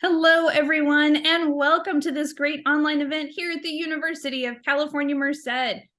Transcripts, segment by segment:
Hello, everyone, and welcome to this great online event here at the University of California, Merced.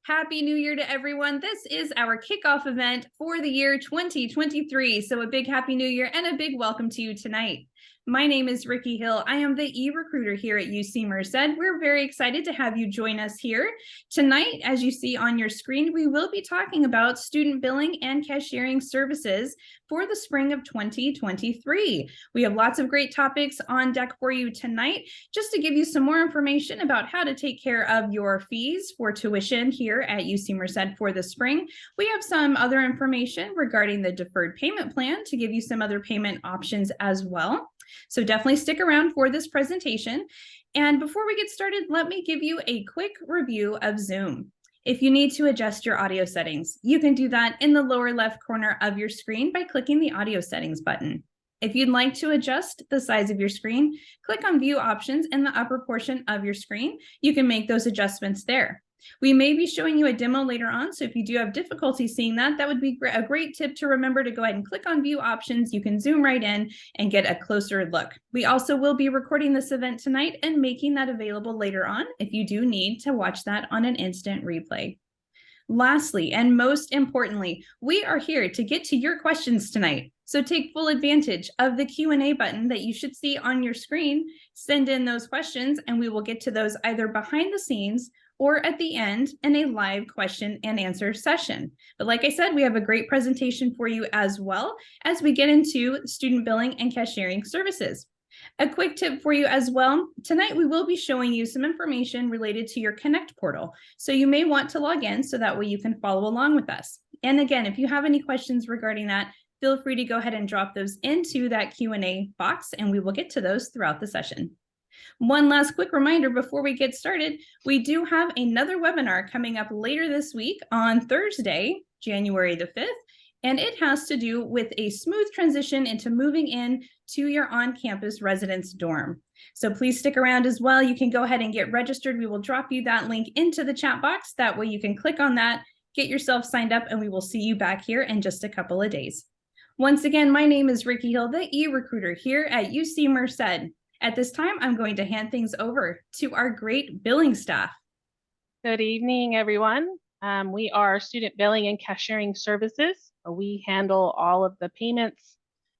Happy New Year to everyone. This is our kickoff event for the year 2023. So a big Happy New Year and a big welcome to you tonight. My name is Ricky Hill. I am the e-recruiter here at UC Merced. We're very excited to have you join us here. Tonight, as you see on your screen, we will be talking about student billing and cashiering services for the spring of 2023. We have lots of great topics on deck for you tonight. Just to give you some more information about how to take care of your fees for tuition here at UC Merced for the spring, we have some other information regarding the deferred payment plan to give you some other payment options as well. So definitely stick around for this presentation. And before we get started, let me give you a quick review of Zoom. If you need to adjust your audio settings, you can do that in the lower left corner of your screen by clicking the audio settings button. If you'd like to adjust the size of your screen, click on View Options in the upper portion of your screen. You can make those adjustments there. We may be showing you a demo later on, so if you do have difficulty seeing that, that would be a great tip to remember to go ahead and click on View Options. You can zoom right in and get a closer look. We also will be recording this event tonight and making that available later on if you do need to watch that on an instant replay. Lastly, and most importantly, we are here to get to your questions tonight. So take full advantage of the Q&A button that you should see on your screen. Send in those questions and we will get to those either behind the scenes or at the end in a live question and answer session. But like I said, we have a great presentation for you as well as we get into student billing and cashiering services. A quick tip for you as well. Tonight, we will be showing you some information related to your Connect portal. So you may want to log in so that way you can follow along with us. And again, if you have any questions regarding that, feel free to go ahead and drop those into that Q&A box and we will get to those throughout the session. One last quick reminder before we get started, we do have another webinar coming up later this week on Thursday, January the 5th. And it has to do with a smooth transition into moving in to your on-campus residence dorm. So please stick around as well. You can go ahead and get registered. We will drop you that link into the chat box. That way you can click on that, get yourself signed up, and we will see you back here in just a couple of days. Once again, my name is Ricky Hill, the e-recruiter here at UC Merced. At this time, I'm going to hand things over to our great billing staff. Good evening, everyone. We are Student Billing and Cashiering Services. We handle all of the payments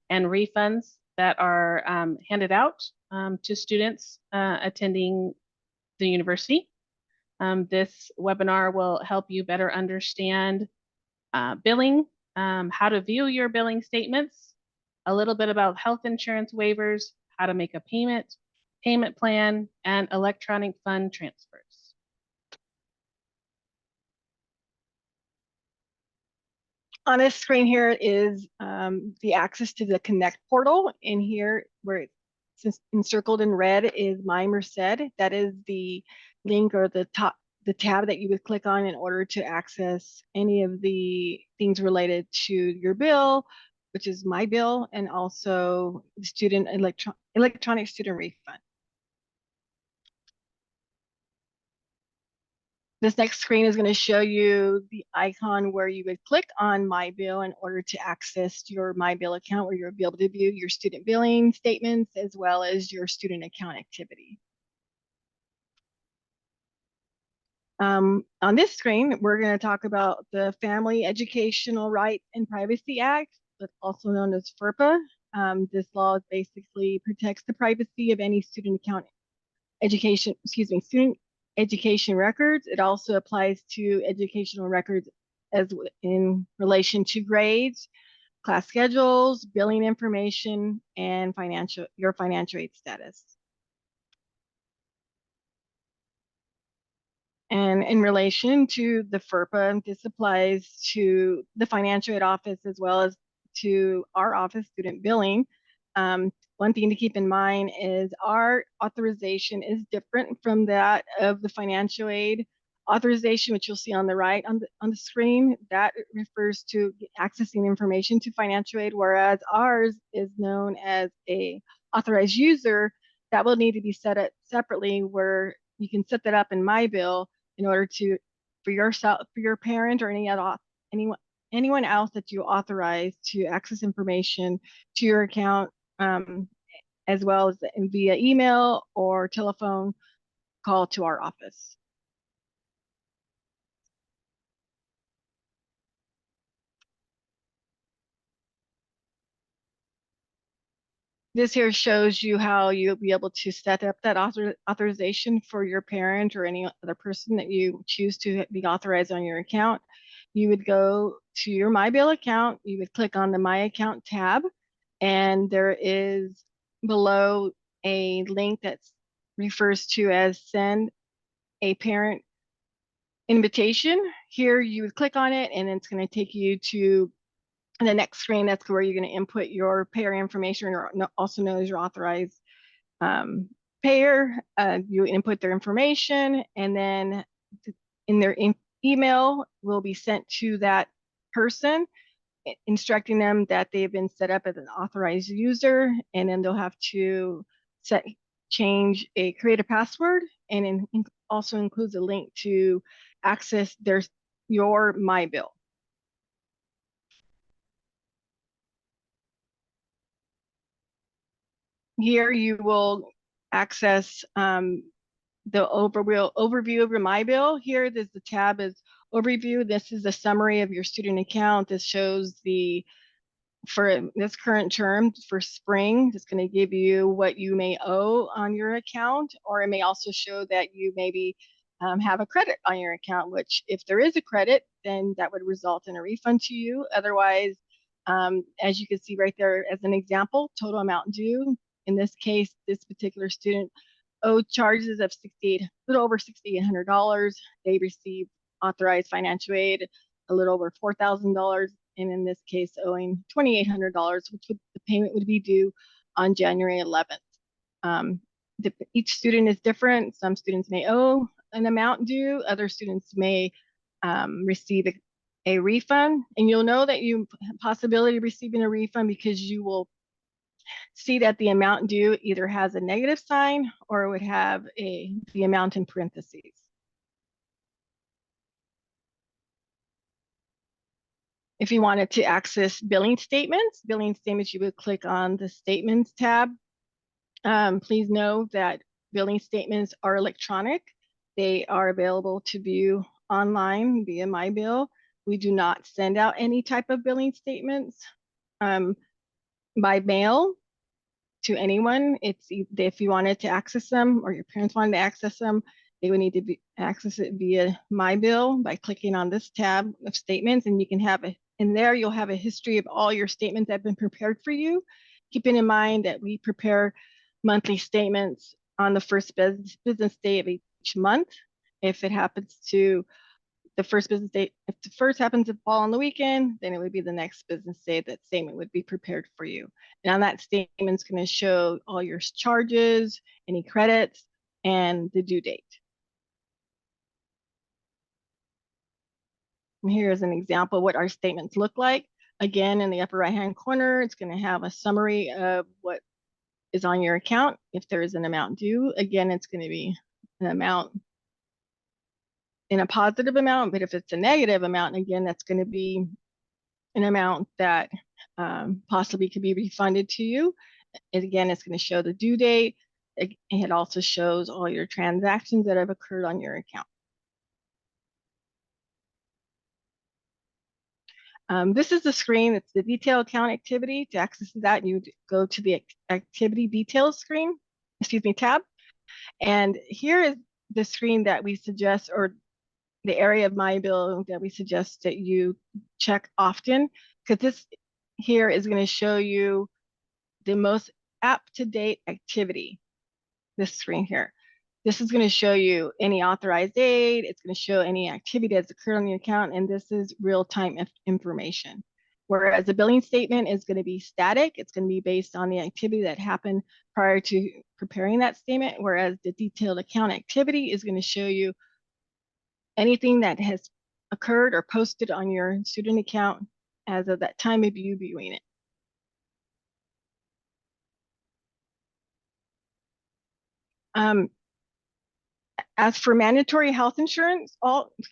and refunds that are handed out to students attending the university. This webinar will help you better understand billing, how to view your billing statements, a little bit about health insurance waivers, how to make a payment plan, and electronic fund transfers. On this screen here is the access to the Connect portal. In here, where it's encircled in red, is My Merced. That is the link or the tab that you would click on in order to access any of the things related to your bill, which is My Bill, and also student electronic student refund. This next screen is going to show you the icon where you would click on My Bill in order to access your My Bill account, where you'll be able to view your student billing statements as well as your student account activity. On this screen, we're going to talk about the Family Educational Right and Privacy Act, also known as FERPA. This law basically protects the privacy of any student education records. It also applies to educational records as in relation to grades, class schedules, billing information, and your financial aid status. And in relation to the FERPA, this applies to the financial aid office as well as to our office, student billing. One thing to keep in mind is our authorization is different from that of the financial aid authorization, which you'll see on the right on the screen. That refers to accessing information to financial aid, whereas ours is known as a authorized user. That will need to be set up separately, where you can set that up in My Bill in order to, for yourself, for your parent, or anyone else that you authorize to access information to your account as well as via email or telephone call to our office. This here shows you how you'll be able to set up that authorization for your parent or any other person that you choose to be authorized on your account. You would go to your My Bill account, you would click on the My Account tab, and there is below a link that refers to as send a parent invitation. Here you would click on it and it's going to take you to the next screen. That's where you're going to input your payer information, or also known as your authorized payer. You input their information, and then in their email will be sent to that person, instructing them that they've been set up as an authorized user, and then they'll have to create a password, and also includes a link to access your My Bill. Here you will access the overview of your My Bill. Here, the tab is Overview. This is a summary of your student account. This shows for this current term for spring, it's going to give you what you may owe on your account, or it may also show that you maybe have a credit on your account, which if there is a credit, then that would result in a refund to you. Otherwise, as you can see right there as an example, total amount due. In this case, this particular student owed charges of a little over $6,800. They received authorized financial aid a little over $4,000, and in this case, owing $2,800, the payment would be due on January 11th. Each student is different. Some students may owe an amount due. Other students may receive a refund, and you'll know that you possibility of receiving a refund because you will see that the amount due either has a negative sign or it would have the amount in parentheses. If you wanted to access billing statements, you would click on the Statements tab. Please know that billing statements are electronic. They are available to view online via My Bill. We do not send out any type of billing statements by mail to anyone. If you wanted to access them or your parents wanted to access them, they would need to access it via My Bill by clicking on this tab of statements, and you can have in there you'll have a history of all your statements that have been prepared for you. Keeping in mind that we prepare monthly statements on the first business day of each month. If it happens to the first business day, if the first happens to fall on the weekend, then it would be the next business day that statement would be prepared for you. And on that statement is going to show all your charges, any credits, and the due date. And here's an example of what our statements look like. Again, in the upper right-hand corner, it's going to have a summary of what is on your account. If there is an amount due, again, it's going to be an amount in a positive amount, but if it's a negative amount, again, that's going to be an amount that possibly could be refunded to you. And again, it's going to show the due date. It also shows all your transactions that have occurred on your account. This is the screen. It's the detail account activity. To access that, you go to the activity details screen, tab. And here is the screen that we suggest, or the area of My Bill that we suggest that you check often, because this here is going to show you the most up-to-date activity. This screen here. This is going to show you any authorized aid. It's going to show any activity that's occurred on the account, and this is real-time information. Whereas the billing statement is going to be static. It's going to be based on the activity that happened prior to preparing that statement, whereas the detailed account activity is going to show you anything that has occurred or posted on your student account as of that time of you viewing it. As for mandatory health insurance,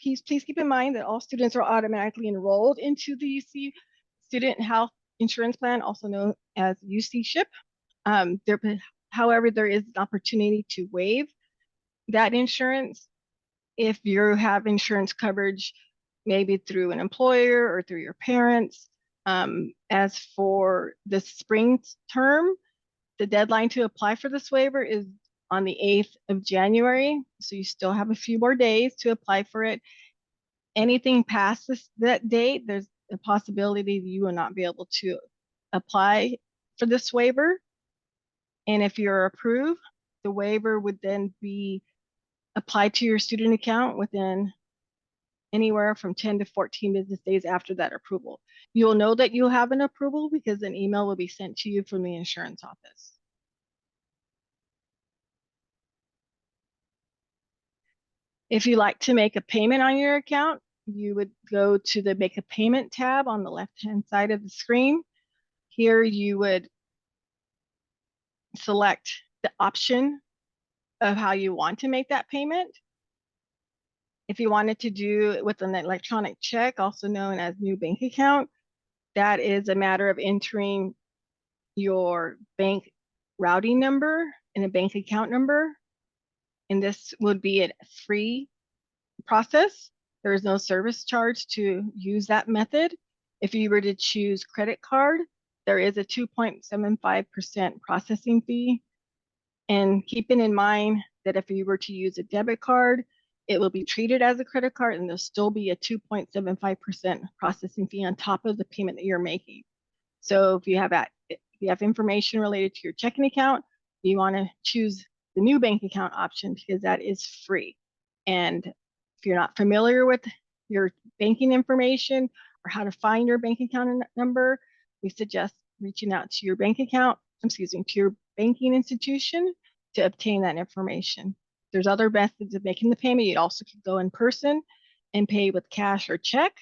please keep in mind that all students are automatically enrolled into the UC Student Health Insurance Plan, also known as UC SHIP. However, there is an opportunity to waive that insurance if you have insurance coverage, maybe through an employer or through your parents. As for the spring term, the deadline to apply for this waiver is on the 8th of January. So you still have a few more days to apply for it. Anything past that date, there's a possibility that you will not be able to apply for this waiver. And if you're approved, the waiver would then be applied to your student account within anywhere from 10 to 14 business days after that approval. You'll know that you have an approval because an email will be sent to you from the insurance office. If you like to make a payment on your account, you would go to the Make a Payment tab on the left-hand side of the screen. Here you would select the option of how you want to make that payment. If you wanted to do it with an electronic check, also known as new bank account, that is a matter of entering your bank routing number and a bank account number. And this would be a free process. There is no service charge to use that method. If you were to choose credit card, there is a 2.75% processing fee. And keeping in mind that if you were to use a debit card, it will be treated as a credit card and there'll still be a 2.75% processing fee on top of the payment that you're making. So if you have information related to your checking account, you want to choose the new bank account option because that is free. And if you're not familiar with your banking information or how to find your bank account number, we suggest reaching out to your to your banking institution to obtain that information. There's other methods of making the payment. You also can go in person and pay with cash or check,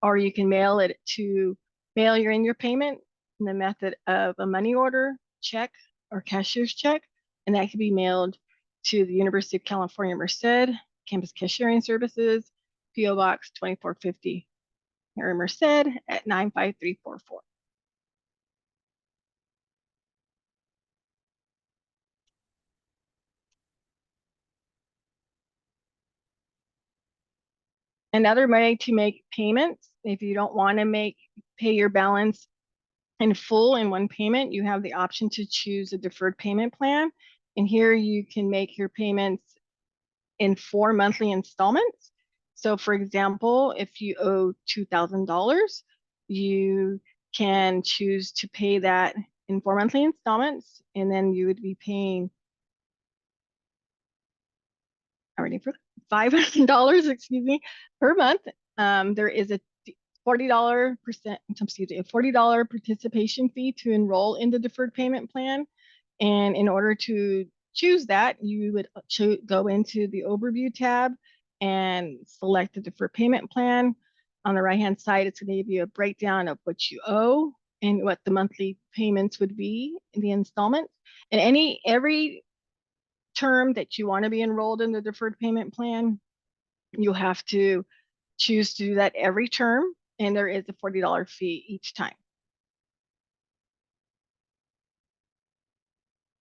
or you can mail your payment in the method of a money order, check, or cashier's check, and that can be mailed to the University of California, Merced, Campus Cashiering Services, PO Box 2450, here in Merced at 95344. Another way to make payments, if you don't want to pay your balance in full in one payment, you have the option to choose a deferred payment plan. And here you can make your payments in 4 monthly installments. So for example, if you owe $2,000, you can choose to pay that in 4 monthly installments, and then you would be paying $500, excuse me, per month. There is a $40 participation fee to enroll in the deferred payment plan. And in order to choose that, you would go into the overview tab and select the deferred payment plan. On the right-hand side, it's going to give you a breakdown of what you owe and what the monthly payments would be in the installments. And every term that you want to be enrolled in the deferred payment plan, you'll have to choose to do that every term, and there is a $40 fee each time.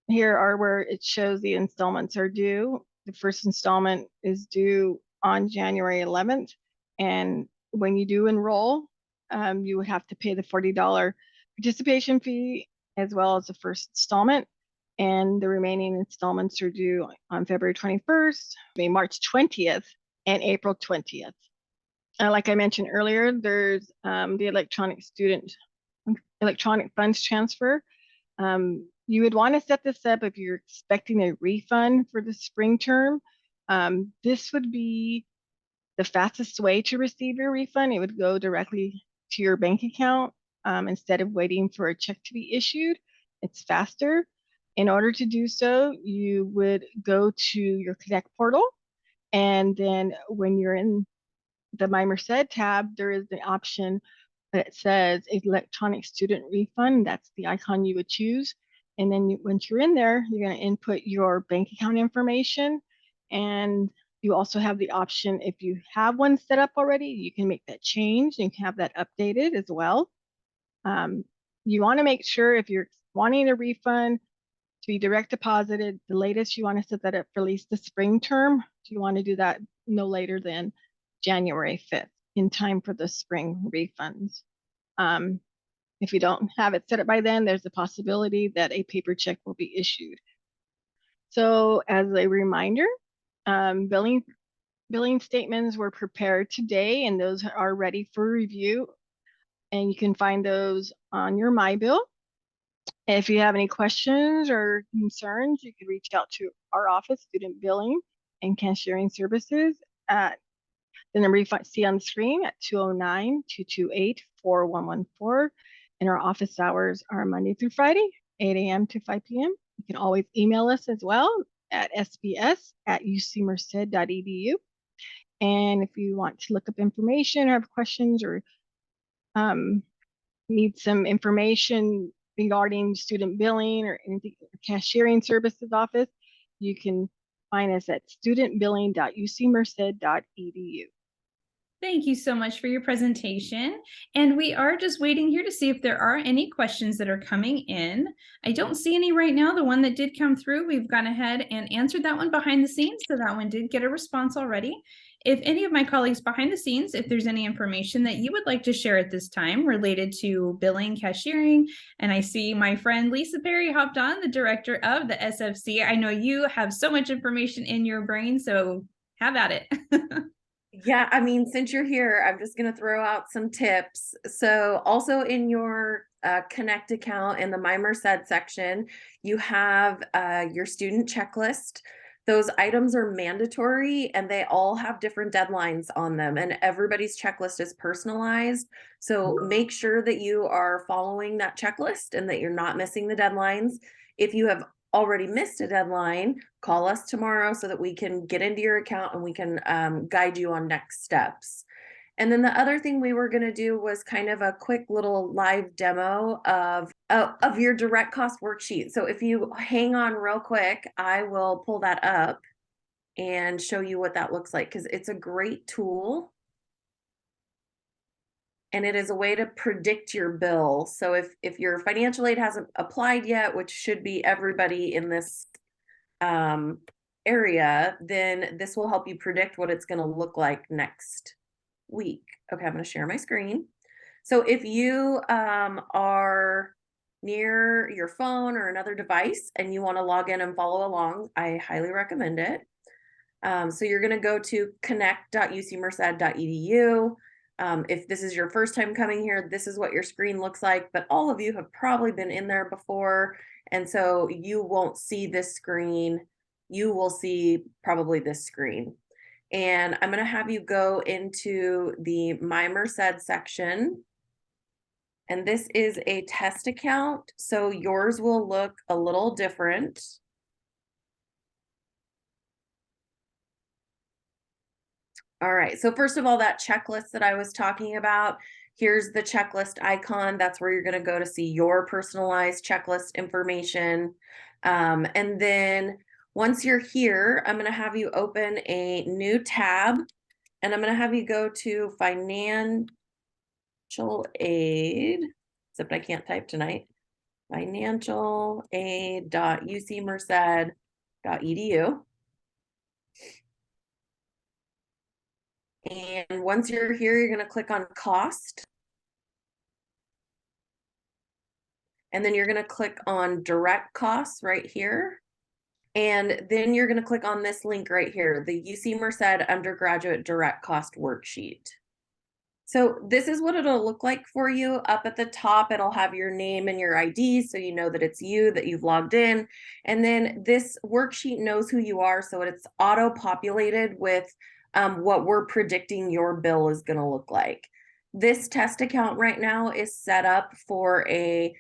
Here are where it shows the installments are due. The first installment is due on January 11th, and when you do enroll, you would have to pay the $40 participation fee as well as the first installment, and the remaining installments are due on February 21st, March 20th, and April 20th. Like I mentioned earlier, there's the electronic funds transfer. You would want to set this up if you're expecting a refund for the spring term. This would be the fastest way to receive your refund. It would go directly to your bank account instead of waiting for a check to be issued. It's faster. In order to do so, you would go to your Connect portal, and then when you're in the My Merced tab, there is the option that says electronic student refund. That's the icon you would choose. And then once you're in there, you're going to input your bank account information. And you also have the option, if you have one set up already, you can make that change and you can have that updated as well. You want to make sure if you're wanting a refund, to be direct deposited. The latest you want to set that up for at least the spring term. You want to do that no later than January 5th in time for the spring refunds. If you don't have it set up by then, there's a possibility that a paper check will be issued. So as a reminder, billing statements were prepared today, and those are ready for review. And you can find those on your MyBill. If you have any questions or concerns, you can reach out to our office, Student Billing and Cashiering Services, at the number you see on the screen at 209-228-4114. And our office hours are Monday through Friday, 8 a.m. to 5 p.m. You can always email us as well at sbs@ucmerced.edu. And if you want to look up information or have questions or need some information regarding student billing or anything, cashiering services office, you can find us at studentbilling.ucmerced.edu. Thank you so much for your presentation. And we are just waiting here to see if there are any questions that are coming in. I don't see any right now. The one that did come through, we've gone ahead and answered that one behind the scenes. So that one did get a response already. If any of my colleagues behind the scenes, if there's any information that you would like to share at this time related to billing, cashiering, and I see my friend Lisa Perry hopped on, the director of the SFC. I know you have so much information in your brain, so have at it. Yeah, I mean, since you're here, I'm just going to throw out some tips. So also in your Connect account in the MyMerced section, you have your student checklist. Those items are mandatory and they all have different deadlines on them, and everybody's checklist is personalized. So make sure that you are following that checklist and that you're not missing the deadlines. If you have already missed a deadline, call us tomorrow so that we can get into your account and we can guide you on next steps. And then the other thing we were going to do was kind of a quick little live demo of your direct cost worksheet. So if you hang on real quick, I will pull that up and show you what that looks like, because it's a great tool. And it is a way to predict your bill. So if your financial aid hasn't applied yet, which should be everybody in this area, then this will help you predict what it's going to look like next week. Okay, I'm going to share my screen. So if you are near your phone or another device and you want to log in and follow along, I highly recommend it. So you're going to go to CONNECT.ucmerced.edu. If this is your first time coming here, this is what your screen looks like, but all of you have probably been in there before, and so you won't see this screen. You will see probably this screen. And I'm going to have you go into the MyMerced section. And this is a test account, so yours will look a little different. All right, so first of all, that checklist that I was talking about, here's the checklist icon. That's where you're going to go to see your personalized checklist information. And then once you're here, I'm going to have you open a new tab, and I'm going to have you go to financial aid, except I can't type tonight, financialaid.ucmerced.edu. And once you're here, you're going to click on cost. And then you're going to click on direct costs right here. And then you're going to click on this link right here, the UC Merced Undergraduate Direct Cost Worksheet. So this is what it'll look like for you. Up at the top, it'll have your name and your ID, so you know that it's you, that you've logged in. And then this worksheet knows who you are, so it's auto-populated with what we're predicting your bill is going to look like. This test account right now is set up for a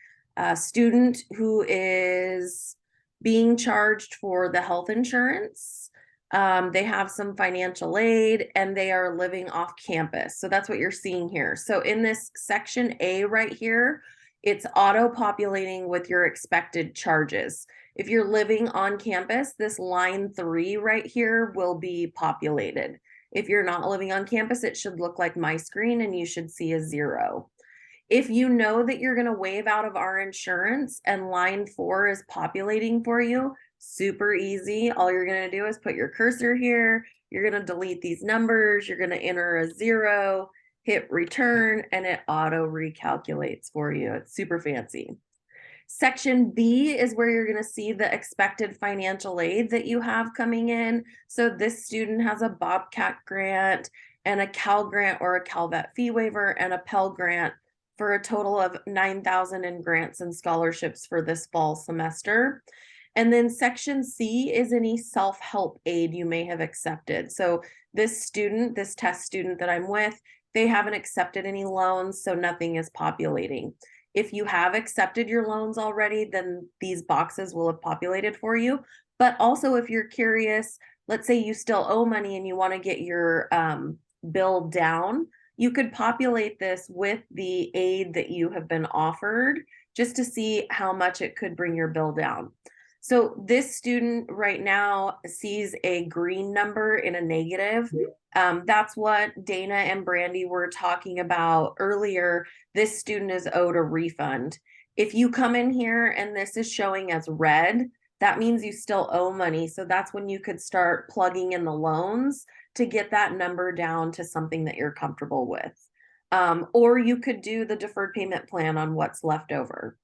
student who is being charged for the health insurance. They have some financial aid and they are living off campus. So that's what you're seeing here. So in this section A right here, it's auto-populating with your expected charges. If you're living on campus, this line 3 right here will be populated. If you're not living on campus, it should look like my screen and you should see a 0. If you know that you're going to waive out of our insurance and line 4 is populating for you, super easy. All you're going to do is put your cursor here. You're going to delete these numbers. You're going to enter a 0, hit return, and it auto recalculates for you. It's super fancy. Section B is where you're going to see the expected financial aid that you have coming in. So this student has a Bobcat grant and a Cal grant or a CalVet fee waiver and a Pell grant for a total of $9,000 in grants and scholarships for this fall semester. And then section C is any self-help aid you may have accepted. So this student, this test student that I'm with, they haven't accepted any loans, so nothing is populating. If you have accepted your loans already, then these boxes will have populated for you. But also if you're curious, let's say you still owe money and you want to get your bill down, you could populate this with the aid that you have been offered just to see how much it could bring your bill down. So this student right now sees a green number in a negative. That's what Dana and Brandy were talking about earlier. This student is owed a refund. If you come in here and this is showing as red, that means you still owe money. So that's when you could start plugging in the loans to get that number down to something that you're comfortable with. Or you could do the deferred payment plan on what's left over.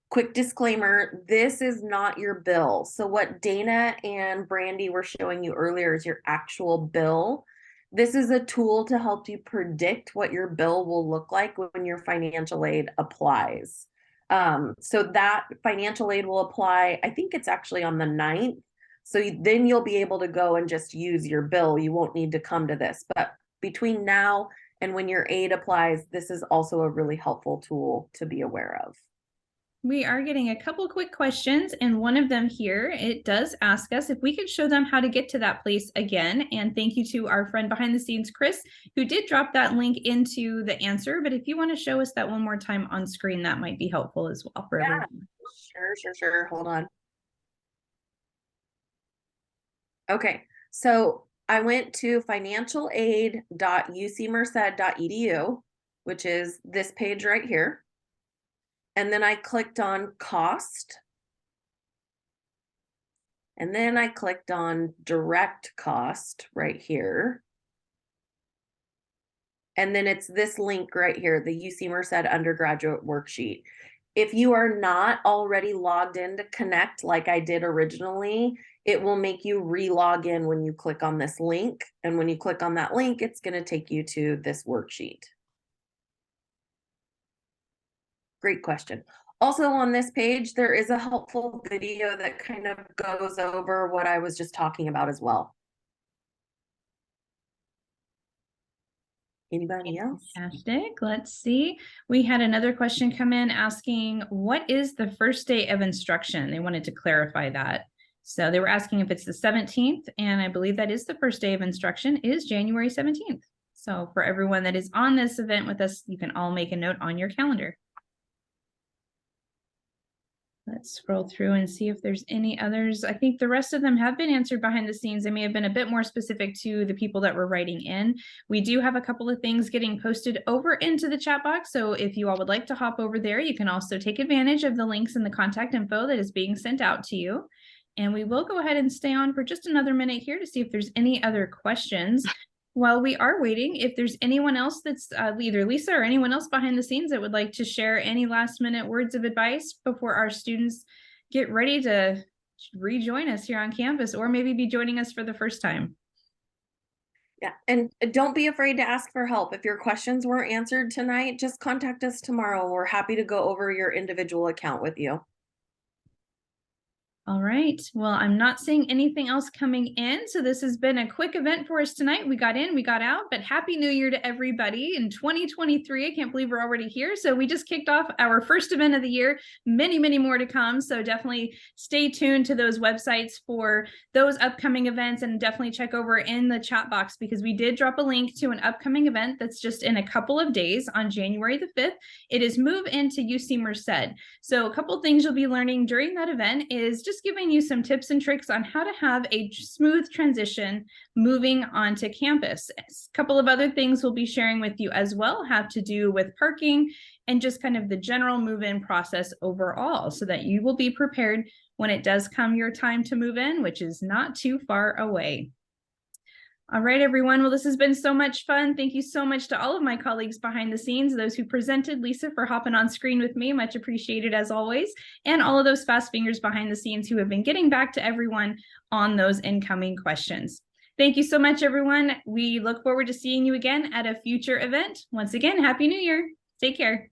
Quick disclaimer, this is not your bill. So what Dana and Brandy were showing you earlier is your actual bill. This is a tool to help you predict what your bill will look like when your financial aid applies. So that financial aid will apply, I think it's actually on the 9th. So then you'll be able to go and just use your bill. You won't need to come to this. But between now and when your aid applies, this is also a really helpful tool to be aware of. We are getting a couple quick questions, and one of them here, it does ask us if we could show them how to get to that place again. And thank you to our friend behind the scenes, Chris, who did drop that link into the answer. But if you want to show us that one more time on screen, that might be helpful as well for everyone. Sure. Hold on. Okay, so I went to financialaid.ucmerced.edu, which is this page right here. And then I clicked on cost. And then I clicked on direct cost right here. And then it's this link right here, the UC Merced undergraduate worksheet. If you are not already logged into Connect like I did originally, it will make you re-log in when you click on this link. And when you click on that link, it's going to take you to this worksheet. Great question. Also on this page, there is a helpful video that kind of goes over what I was just talking about as well. Anybody else? Fantastic. Let's see. We had another question come in asking, what is the first day of instruction? They wanted to clarify that. So they were asking if it's the 17th, and I believe that is the first day of instruction is January 17th. So for everyone that is on this event with us, you can all make a note on your calendar. Let's scroll through and see if there's any others. I think the rest of them have been answered behind the scenes. They may have been a bit more specific to the people that were writing in. We do have a couple of things getting posted over into the chat box. So if you all would like to hop over there, you can also take advantage of the links in the contact info that is being sent out to you. And we will go ahead and stay on for just another minute here to see if there's any other questions. While we are waiting, if there's anyone else that's either Lisa or anyone else behind the scenes that would like to share any last minute words of advice before our students get ready to rejoin us here on campus, or maybe be joining us for the first time. Yeah, and don't be afraid to ask for help. If your questions weren't answered tonight, just contact us tomorrow. We're happy to go over your individual account with you. All right. Well, I'm not seeing anything else coming in. So this has been a quick event for us tonight. We got in, we got out, but Happy New Year to everybody in 2023. I can't believe we're already here. So we just kicked off our first event of the year, many more to come. So definitely stay tuned to those websites for those upcoming events, and definitely check over in the chat box because we did drop a link to an upcoming event that's just in a couple of days on January the 5th. It is Move Into UC Merced. So a couple of things you'll be learning during that event is just just giving you some tips and tricks on how to have a smooth transition moving onto campus. A couple of other things we'll be sharing with you as well have to do with parking and just kind of the general move-in process overall, so that you will be prepared when it does come your time to move in, which is not too far away. All right, everyone. Well, this has been so much fun. Thank you so much to all of my colleagues behind the scenes, those who presented, Lisa, for hopping on screen with me, much appreciated as always, and all of those fast fingers behind the scenes who have been getting back to everyone on those incoming questions. Thank you so much, everyone. We look forward to seeing you again at a future event. Once again, Happy New Year. Take care.